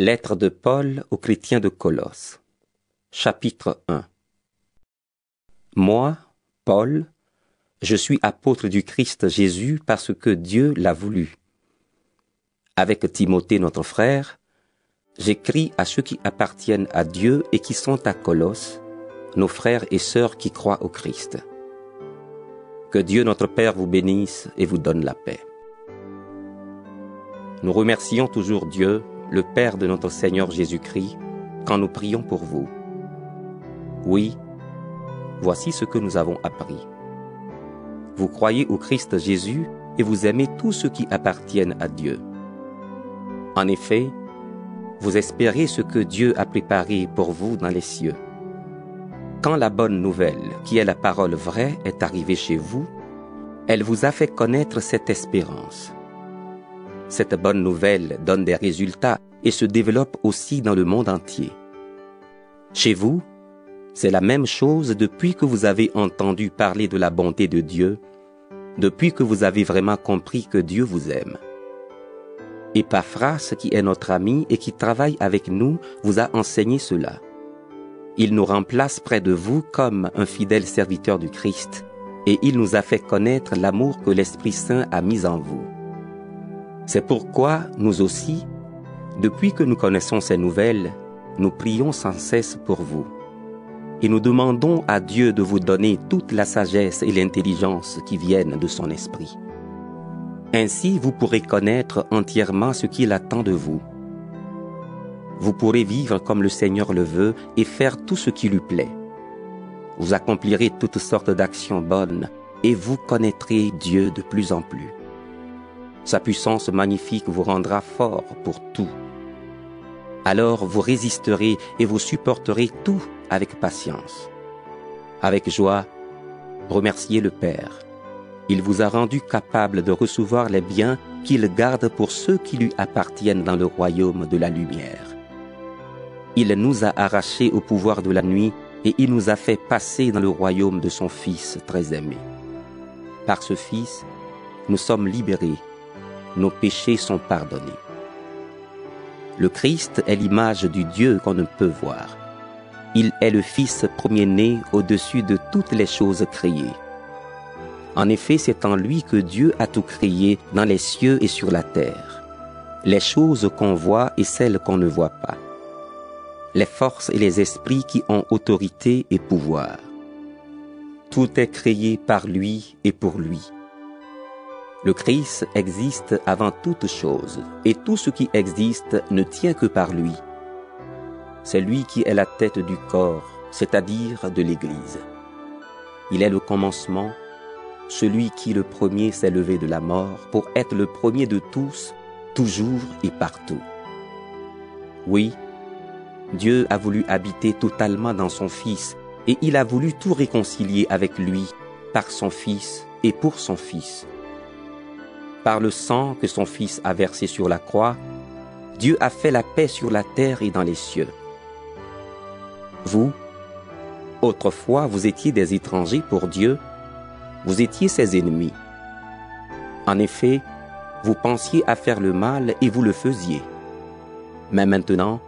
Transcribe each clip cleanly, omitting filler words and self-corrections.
Lettre de Paul aux chrétiens de Colosse. Chapitre 1. Moi, Paul, je suis apôtre du Christ Jésus parce que Dieu l'a voulu. Avec Timothée notre frère, j'écris à ceux qui appartiennent à Dieu et qui sont à Colosse, nos frères et sœurs qui croient au Christ. Que Dieu notre Père vous bénisse et vous donne la paix. Nous remercions toujours Dieu, le Père de notre Seigneur Jésus-Christ, quand nous prions pour vous. Oui, voici ce que nous avons appris. Vous croyez au Christ Jésus et vous aimez tous ceux qui appartiennent à Dieu. En effet, vous espérez ce que Dieu a préparé pour vous dans les cieux. Quand la bonne nouvelle, qui est la parole vraie, est arrivée chez vous, elle vous a fait connaître cette espérance. Cette bonne nouvelle donne des résultats et se développe aussi dans le monde entier. Chez vous, c'est la même chose depuis que vous avez entendu parler de la bonté de Dieu, depuis que vous avez vraiment compris que Dieu vous aime. Épaphras, qui est notre ami et qui travaille avec nous, vous a enseigné cela. Il nous remplace près de vous comme un fidèle serviteur du Christ, et il nous a fait connaître l'amour que l'Esprit Saint a mis en vous. C'est pourquoi, nous aussi, depuis que nous connaissons ces nouvelles, nous prions sans cesse pour vous. Et nous demandons à Dieu de vous donner toute la sagesse et l'intelligence qui viennent de son esprit. Ainsi, vous pourrez connaître entièrement ce qu'il attend de vous. Vous pourrez vivre comme le Seigneur le veut et faire tout ce qui lui plaît. Vous accomplirez toutes sortes d'actions bonnes et vous connaîtrez Dieu de plus en plus. Sa puissance magnifique vous rendra fort pour tout. Alors vous résisterez et vous supporterez tout avec patience. Avec joie, remerciez le Père. Il vous a rendu capable de recevoir les biens qu'il garde pour ceux qui lui appartiennent dans le royaume de la lumière. Il nous a arrachés au pouvoir de la nuit et il nous a fait passer dans le royaume de son Fils très aimé. Par ce Fils, nous sommes libérés. Nos péchés sont pardonnés. Le Christ est l'image du Dieu qu'on ne peut voir. Il est le Fils premier-né au-dessus de toutes les choses créées. En effet, c'est en lui que Dieu a tout créé dans les cieux et sur la terre, les choses qu'on voit et celles qu'on ne voit pas, les forces et les esprits qui ont autorité et pouvoir. Tout est créé par lui et pour lui. Le Christ existe avant toute chose, et tout ce qui existe ne tient que par lui. C'est lui qui est la tête du corps, c'est-à-dire de l'Église. Il est le commencement, celui qui le premier s'est levé de la mort pour être le premier de tous, toujours et partout. Oui, Dieu a voulu habiter totalement dans son Fils, et il a voulu tout réconcilier avec lui, par son Fils et pour son Fils. Par le sang que son Fils a versé sur la croix, Dieu a fait la paix sur la terre et dans les cieux. Vous, autrefois, vous étiez des étrangers pour Dieu, vous étiez ses ennemis. En effet, vous pensiez à faire le mal et vous le faisiez. Mais maintenant,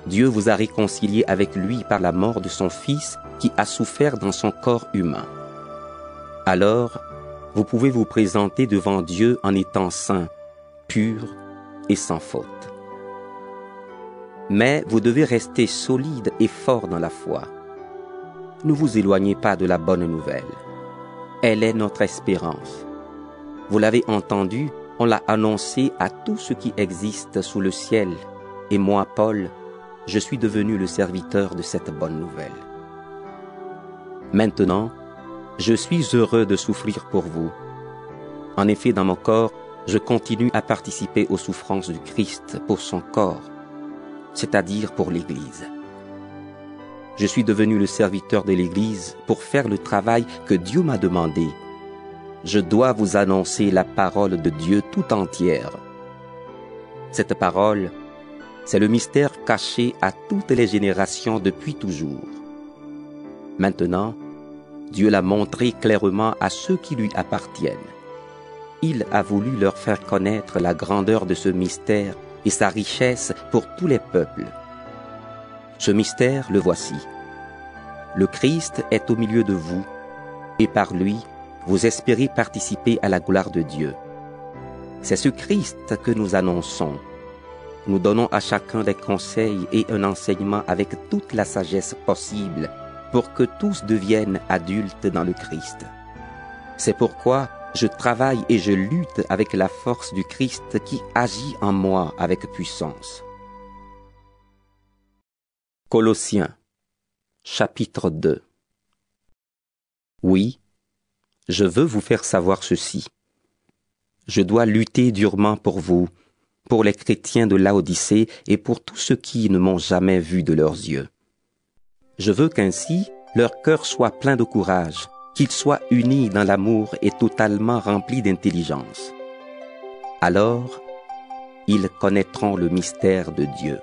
Dieu vous a réconciliés avec lui par la mort de son Fils qui a souffert dans son corps humain. Alors, vous pouvez vous présenter devant Dieu en étant saint, pur et sans faute. Mais vous devez rester solide et fort dans la foi. Ne vous éloignez pas de la bonne nouvelle. Elle est notre espérance. Vous l'avez entendu, on l'a annoncé à tout ce qui existe sous le ciel. Et moi, Paul, je suis devenu le serviteur de cette bonne nouvelle. Maintenant, je suis heureux de souffrir pour vous. En effet, dans mon corps, je continue à participer aux souffrances du Christ pour son corps, c'est-à-dire pour l'Église. Je suis devenu le serviteur de l'Église pour faire le travail que Dieu m'a demandé. Je dois vous annoncer la parole de Dieu tout entière. Cette parole, c'est le mystère caché à toutes les générations depuis toujours. Maintenant, Dieu l'a montré clairement à ceux qui lui appartiennent. Il a voulu leur faire connaître la grandeur de ce mystère et sa richesse pour tous les peuples. Ce mystère, le voici. Le Christ est au milieu de vous, et par lui, vous espérez participer à la gloire de Dieu. C'est ce Christ que nous annonçons. Nous donnons à chacun des conseils et un enseignement avec toute la sagesse possible pour que tous deviennent adultes dans le Christ. C'est pourquoi je travaille et je lutte avec la force du Christ qui agit en moi avec puissance. Colossiens, chapitre 2. Oui, je veux vous faire savoir ceci. Je dois lutter durement pour vous, pour les chrétiens de Laodicée et pour tous ceux qui ne m'ont jamais vu de leurs yeux. Je veux qu'ainsi leur cœur soit plein de courage, qu'ils soient unis dans l'amour et totalement remplis d'intelligence. Alors, ils connaîtront le mystère de Dieu.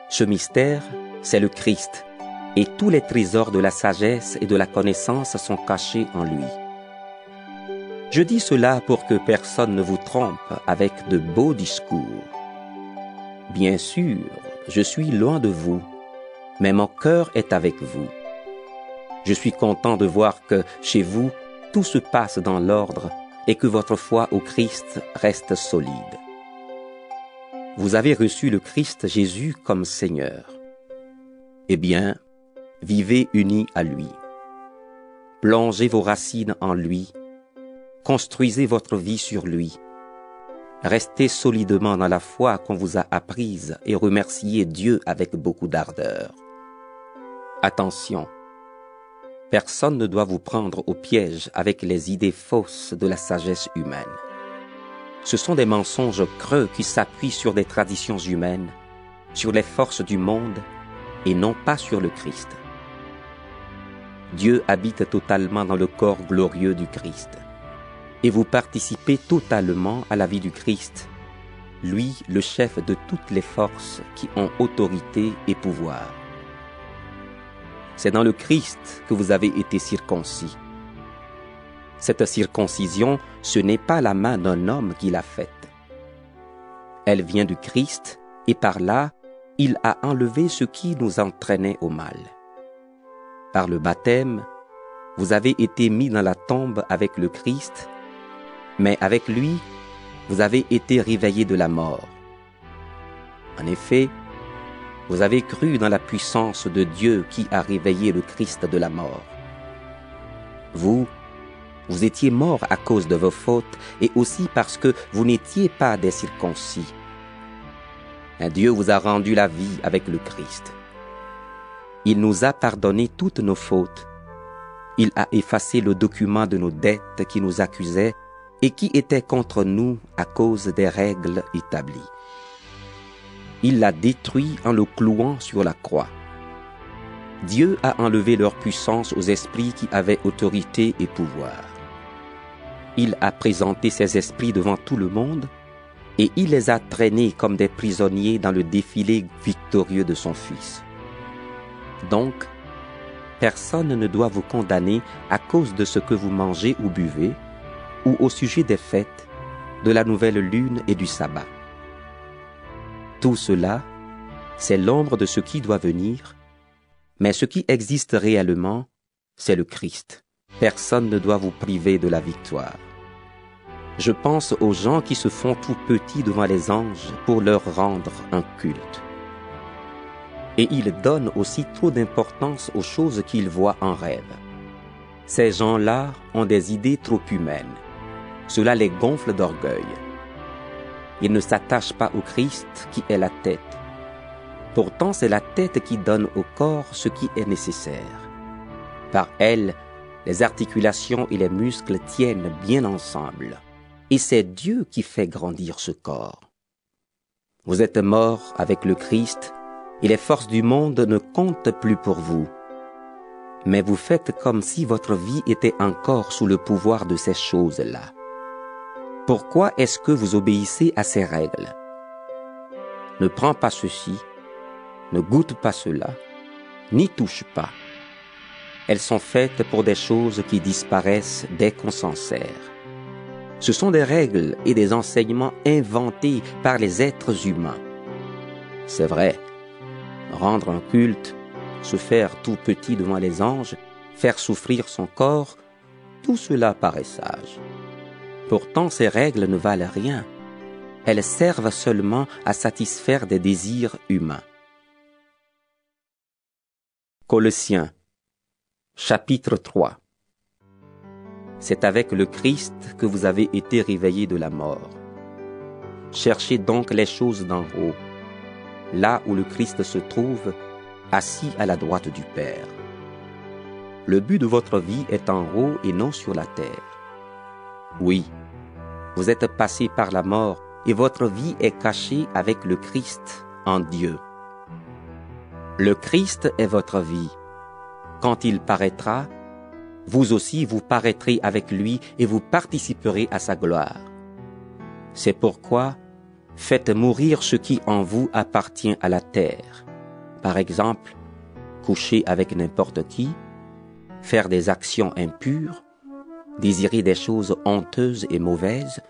Ce mystère, c'est le Christ, et tous les trésors de la sagesse et de la connaissance sont cachés en lui. Je dis cela pour que personne ne vous trompe avec de beaux discours. Bien sûr, je suis loin de vous, mais mon cœur est avec vous. Je suis content de voir que, chez vous, tout se passe dans l'ordre et que votre foi au Christ reste solide. Vous avez reçu le Christ Jésus comme Seigneur. Eh bien, vivez unis à lui. Plongez vos racines en lui. Construisez votre vie sur lui. Restez solidement dans la foi qu'on vous a apprise et remerciez Dieu avec beaucoup d'ardeur. Attention, personne ne doit vous prendre au piège avec les idées fausses de la sagesse humaine. Ce sont des mensonges creux qui s'appuient sur des traditions humaines, sur les forces du monde et non pas sur le Christ. Dieu habite totalement dans le corps glorieux du Christ. Et vous participez totalement à la vie du Christ, lui le chef de toutes les forces qui ont autorité et pouvoir. C'est dans le Christ que vous avez été circoncis. Cette circoncision, ce n'est pas la main d'un homme qui l'a faite. Elle vient du Christ et par là, il a enlevé ce qui nous entraînait au mal. Par le baptême, vous avez été mis dans la tombe avec le Christ, mais avec lui, vous avez été réveillés de la mort. En effet, vous avez cru dans la puissance de Dieu qui a réveillé le Christ de la mort. Vous étiez morts à cause de vos fautes et aussi parce que vous n'étiez pas des circoncis. Et Dieu vous a rendu la vie avec le Christ. Il nous a pardonné toutes nos fautes. Il a effacé le document de nos dettes qui nous accusaient et qui étaient contre nous à cause des règles établies. Il l'a détruit en le clouant sur la croix. Dieu a enlevé leur puissance aux esprits qui avaient autorité et pouvoir. Il a présenté ces esprits devant tout le monde et il les a traînés comme des prisonniers dans le défilé victorieux de son Fils. Donc, personne ne doit vous condamner à cause de ce que vous mangez ou buvez, ou au sujet des fêtes, de la nouvelle lune et du sabbat. Tout cela, c'est l'ombre de ce qui doit venir, mais ce qui existe réellement, c'est le Christ. Personne ne doit vous priver de la victoire. Je pense aux gens qui se font tout petits devant les anges pour leur rendre un culte. Et ils donnent aussi trop d'importance aux choses qu'ils voient en rêve. Ces gens-là ont des idées trop humaines. Cela les gonfle d'orgueil. Ils ne s'attachent pas au Christ qui est la tête. Pourtant, c'est la tête qui donne au corps ce qui est nécessaire. Par elle, les articulations et les muscles tiennent bien ensemble. Et c'est Dieu qui fait grandir ce corps. Vous êtes morts avec le Christ et les forces du monde ne comptent plus pour vous. Mais vous faites comme si votre vie était encore sous le pouvoir de ces choses-là. Pourquoi est-ce que vous obéissez à ces règles? Ne prends pas ceci, ne goûte pas cela, n'y touche pas. Elles sont faites pour des choses qui disparaissent dès qu'on s'en sert. Ce sont des règles et des enseignements inventés par les êtres humains. C'est vrai, rendre un culte, se faire tout petit devant les anges, faire souffrir son corps, tout cela paraît sage. Pourtant, ces règles ne valent rien. Elles servent seulement à satisfaire des désirs humains. Colossiens, chapitre 3. C'est avec le Christ que vous avez été réveillés de la mort. Cherchez donc les choses d'en haut, là où le Christ se trouve, assis à la droite du Père. Le but de votre vie est en haut et non sur la terre. Oui, vous êtes passés par la mort et votre vie est cachée avec le Christ en Dieu. Le Christ est votre vie. Quand il paraîtra, vous aussi vous paraîtrez avec lui et vous participerez à sa gloire. C'est pourquoi faites mourir ce qui en vous appartient à la terre. Par exemple, coucher avec n'importe qui, faire des actions impures, désirer des choses honteuses et mauvaises,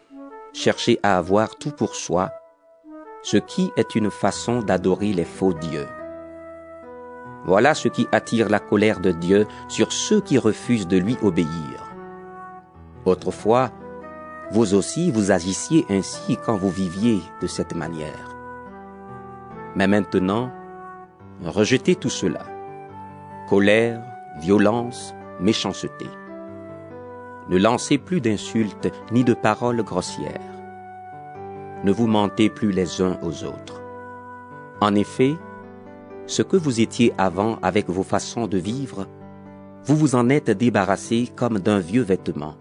chercher à avoir tout pour soi, ce qui est une façon d'adorer les faux dieux. Voilà ce qui attire la colère de Dieu sur ceux qui refusent de lui obéir. Autrefois, vous aussi vous agissiez ainsi quand vous viviez de cette manière. Mais maintenant, rejetez tout cela. Colère, violence, méchanceté. Ne lancez plus d'insultes ni de paroles grossières. Ne vous mentez plus les uns aux autres. En effet, ce que vous étiez avant avec vos façons de vivre, vous vous en êtes débarrassé comme d'un vieux vêtement.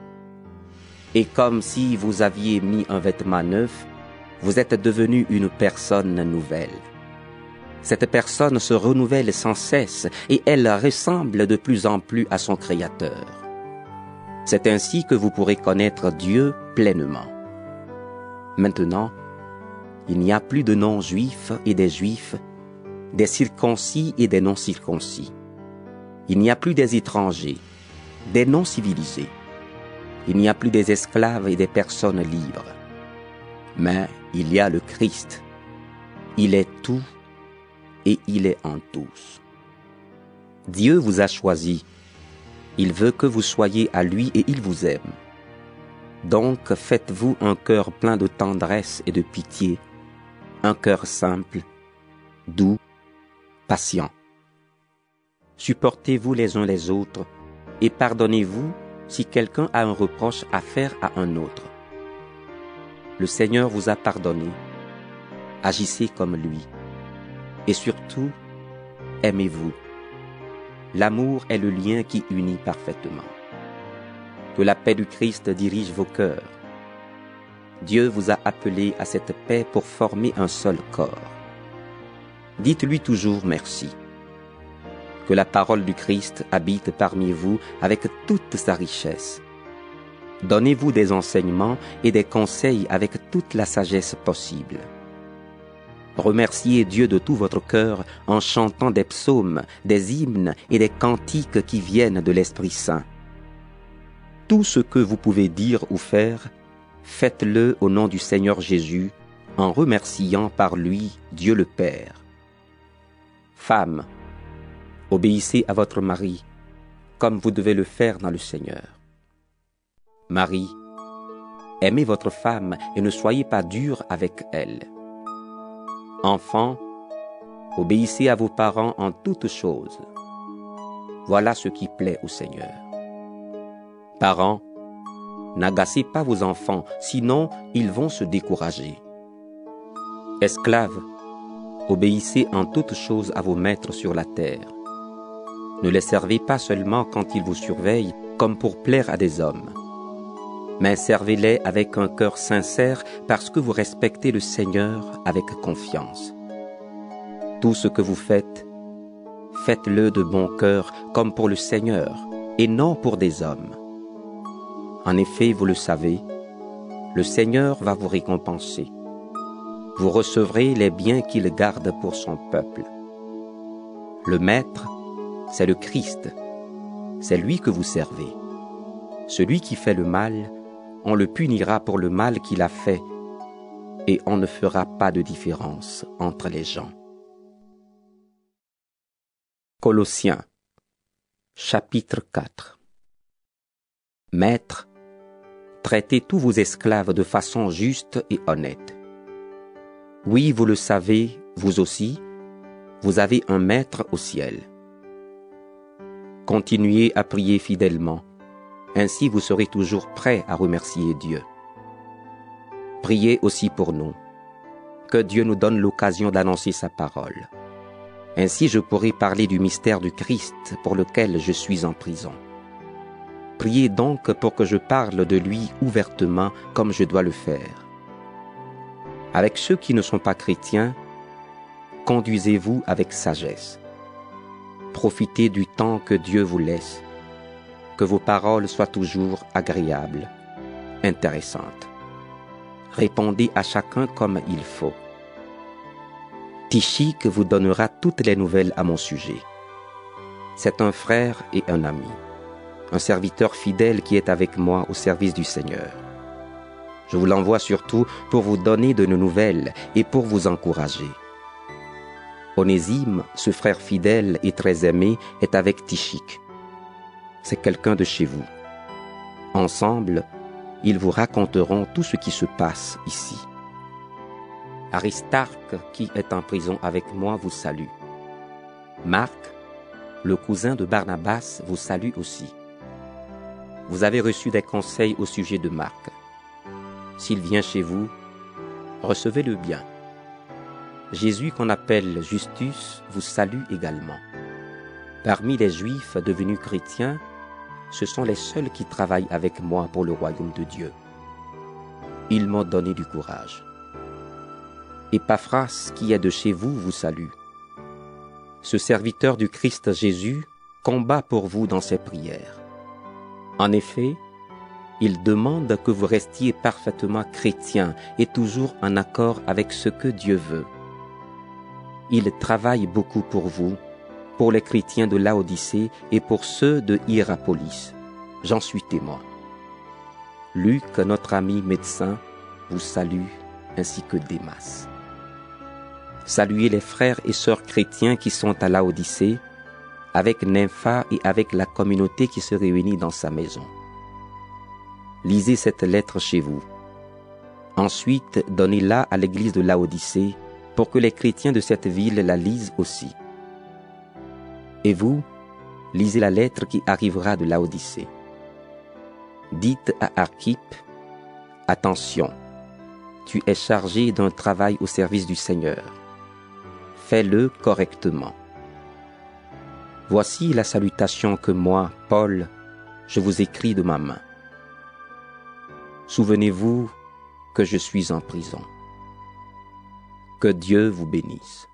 Et comme si vous aviez mis un vêtement neuf, vous êtes devenu une personne nouvelle. Cette personne se renouvelle sans cesse et elle ressemble de plus en plus à son Créateur. C'est ainsi que vous pourrez connaître Dieu pleinement. Maintenant, il n'y a plus de non-juifs et des juifs, des circoncis et des non-circoncis. Il n'y a plus des étrangers, des non-civilisés. Il n'y a plus des esclaves et des personnes libres. Mais il y a le Christ. Il est tout et il est en tous. Dieu vous a choisi. Il veut que vous soyez à lui et il vous aime. Donc faites-vous un cœur plein de tendresse et de pitié, un cœur simple, doux, patient. Supportez-vous les uns les autres et pardonnez-vous si quelqu'un a un reproche à faire à un autre. Le Seigneur vous a pardonné. Agissez comme lui. Et surtout, aimez-vous. L'amour est le lien qui unit parfaitement. Que la paix du Christ dirige vos cœurs. Dieu vous a appelé à cette paix pour former un seul corps. Dites-lui toujours merci. Que la parole du Christ habite parmi vous avec toute sa richesse. Donnez-vous des enseignements et des conseils avec toute la sagesse possible. Remerciez Dieu de tout votre cœur en chantant des psaumes, des hymnes et des cantiques qui viennent de l'Esprit Saint. Tout ce que vous pouvez dire ou faire, faites-le au nom du Seigneur Jésus, en remerciant par lui Dieu le Père. Femmes, obéissez à votre mari, comme vous devez le faire dans le Seigneur. Mari, aimez votre femme et ne soyez pas durs avec elle. Enfants, obéissez à vos parents en toutes choses. Voilà ce qui plaît au Seigneur. Parents, n'agacez pas vos enfants, sinon ils vont se décourager. Esclaves, obéissez en toutes choses à vos maîtres sur la terre. Ne les servez pas seulement quand ils vous surveillent, comme pour plaire à des hommes. Mais servez-les avec un cœur sincère parce que vous respectez le Seigneur avec confiance. Tout ce que vous faites, faites-le de bon cœur comme pour le Seigneur et non pour des hommes. En effet, vous le savez, le Seigneur va vous récompenser. Vous recevrez les biens qu'il garde pour son peuple. Le Maître, c'est le Christ. C'est lui que vous servez. Celui qui fait le mal, on le punira pour le mal qu'il a fait, et on ne fera pas de différence entre les gens. Colossiens, chapitre 4. Maîtres, traitez tous vos esclaves de façon juste et honnête. Oui, vous le savez, vous aussi, vous avez un maître au ciel. Continuez à prier fidèlement, ainsi vous serez toujours prêts à remercier Dieu. Priez aussi pour nous, que Dieu nous donne l'occasion d'annoncer sa parole. Ainsi je pourrai parler du mystère du Christ pour lequel je suis en prison. Priez donc pour que je parle de lui ouvertement comme je dois le faire. Avec ceux qui ne sont pas chrétiens, conduisez-vous avec sagesse. Profitez du temps que Dieu vous laisse, que vos paroles soient toujours agréables, intéressantes. Répondez à chacun comme il faut. Tychik vous donnera toutes les nouvelles à mon sujet. C'est un frère et un ami, un serviteur fidèle qui est avec moi au service du Seigneur. Je vous l'envoie surtout pour vous donner de nos nouvelles et pour vous encourager. Onésime, ce frère fidèle et très aimé, est avec Tychik. C'est quelqu'un de chez vous. Ensemble, ils vous raconteront tout ce qui se passe ici. Aristarque, qui est en prison avec moi, vous salue. Marc, le cousin de Barnabas, vous salue aussi. Vous avez reçu des conseils au sujet de Marc. S'il vient chez vous, recevez-le bien. Jésus, qu'on appelle Justus, vous salue également. Parmi les Juifs devenus chrétiens, ce sont les seuls qui travaillent avec moi pour le royaume de Dieu. Ils m'ont donné du courage. Épaphras, qui est de chez vous, vous salue. Ce serviteur du Christ Jésus combat pour vous dans ses prières. En effet, il demande que vous restiez parfaitement chrétiens et toujours en accord avec ce que Dieu veut. Il travaille beaucoup pour vous, pour les chrétiens de Laodicée et pour ceux de Hiérapolis. J'en suis témoin. Luc, notre ami médecin, vous salue, ainsi que Démas. Saluez les frères et sœurs chrétiens qui sont à Laodicée, avec Nympha et avec la communauté qui se réunit dans sa maison. Lisez cette lettre chez vous. Ensuite, donnez-la à l'église de Laodicée pour que les chrétiens de cette ville la lisent aussi. Et vous, lisez la lettre qui arrivera de Laodicée. Dites à Archippe, « Attention, tu es chargé d'un travail au service du Seigneur. Fais-le correctement. Voici la salutation que moi, Paul, je vous écris de ma main. Souvenez-vous que je suis en prison. Que Dieu vous bénisse. »